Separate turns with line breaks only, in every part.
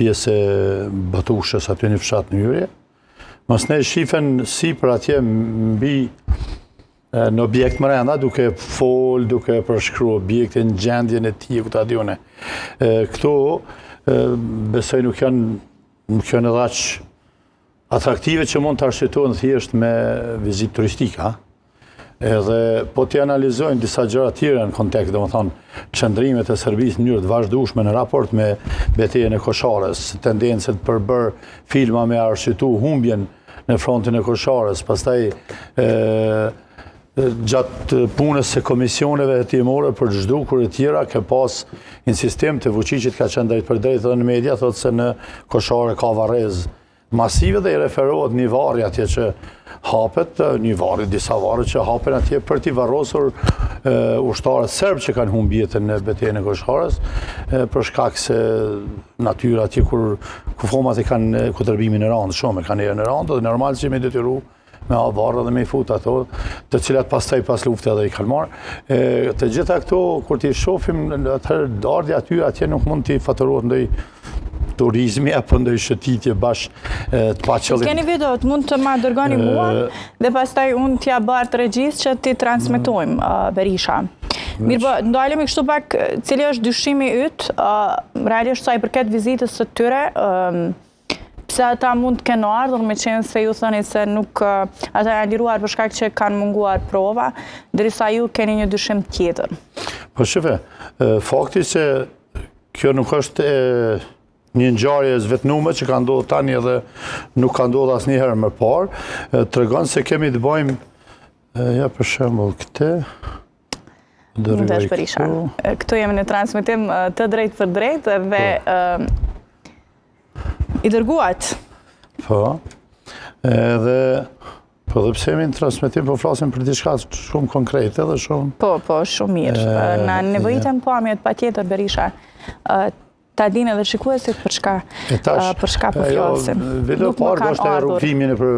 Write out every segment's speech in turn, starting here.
pjesë Batushës aty një fshat në Hyrje. Mos ne shifen si për atje mbi në objekt më renda, duke fol, duke përshkru objektin, gjendjen e tij ku ta diune. Këto besoj nuk janë edhe aq atraktive që mund të arsyetohen thjesht me vizitë turistika. Edhe po t'i analizojnë disa gjëra tjera në kontekst, domethënë çndrimet e Serbisë në mënyrë të vazhdueshme në raport me betejën e Kosharës, tendencët për bërë filma me arsyetu humbjen në frontin e Kosharës, pastaj gjatë punës së komisioneve hetimore për zhdukur e tjera ka pas insistim të Vučićit ka qenë drejt për drejt edhe në media thotë se në Kosharë ka varrez masive dhe i referohet një varri atje që hapet, një varri, disa varri që hapen atje për t'i varrosur ushtarët serb që kanë humbur jetën në betejën e Kosharës, për shkak se natyra atje ku fomat e kanë kutërbimin e randë shumë, kanë erën e randë dhe normal që me detyru me varë dhe me i fut ato, të cilat pastaj pas lufte edhe i kanë marrë. Të gjitha këto, kur t'i shohim, atëherë ardhi atje nuk mund t'i faturohet ndoj turizmi apo ndoj shëtitje të paqëllim.
Keni videot, mund të ma dërgoni mua dhe pastaj unë t'ja bërë të regjist që t'i transmetojmë Berisha. Mirë, ndalemi kështu pak, cili është dyshimi yt, realisht sa i përket vizitës së tyre, pse ata mund të kenë ardhur me qenë se ju thoni se nuk ata janë liruar për shkak që kanë munguar prova, derisa ju keni një dyshim tjetër.
Po shife, fakti se kjo nuk është një ngjarje e zvetnuar që ka ndodhur tani edhe nuk ka ndodhur asnjëherë më parë, tregon se kemi të bëjmë ja për shembull këtë
Mundesh Berisha. Këtu jemi në transmetim të drejtë për drejtë dhe i dërguat.
Po, edhe po dhe pse jemi në transmetim, po flasim për diçka shumë konkrete dhe shumë...
Po, shumë mirë. Na nevojiten pamjet patjetër Berisha. Ta dinë edhe shikuesit për shka po flasim.
Video parë do është e rrugtimin e për...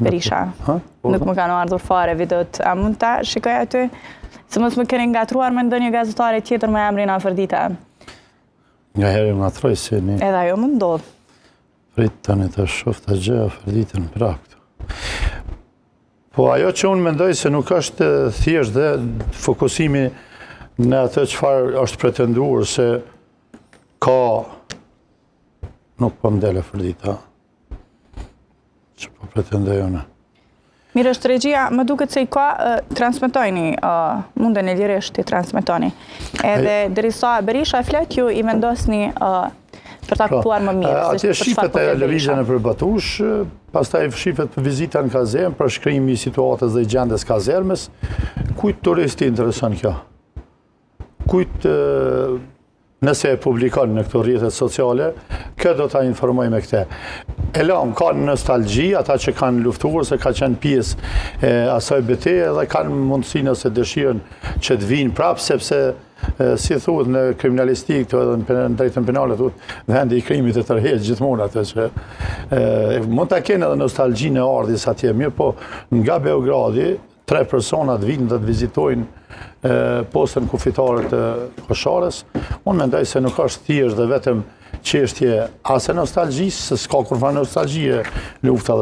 Berisha, nuk më kanë ardhur fare videot. A mund ta shikoj aty? Se mos më keni ngatruar me ndonjë gazetare tjetër me emrin Afërdita.
Nga herë më ngatroj se një...
Edhe ajo më ndodh.
Prit tani të shoh ta gjë Afërditën pra këtu. Po ajo që unë mendoj se nuk është thjesht dhe fokusimi në atë çfarë është pretenduar se ka nuk po mdel Afërdita. Që po pretendoj unë.
Mirë është regjia, më duket se i ka transmetojni, munden e lirisht i transmetoni. Edhe derisa Berisha flet, ju i vendosni për ta kuptuar më mirë.
Atje shifet e lëvizjen e për Batush, pastaj shifet për vizita në kazermë, për shkrimi i situatës dhe i gjendjes kazermës. Kujt turisti intereson kjo? Kujt nëse e publikon në këto rrjetet sociale, kjo do ta informoj me këtë. Elam kanë nostalgji, ata që kanë luftuar se ka qenë pjesë e asaj betejë dhe kanë mundësinë ose dëshirën që të vinë prapë sepse si thuhet në kriminalistikë këtu edhe në drejtën penale thuhet vendi i krimit të tërheqë gjithmonë atë që mund ta kenë edhe nostalgjinë e ardhjes atje mirë, po nga Beogradi 3 persona të vinë dhe të vizitojnë postën kufitare të Kosharës. Unë mendoj se nuk është thjesht dhe vetëm çështje as e nostalgjisë, se s'ka kurrë nostalgjie lufta dhe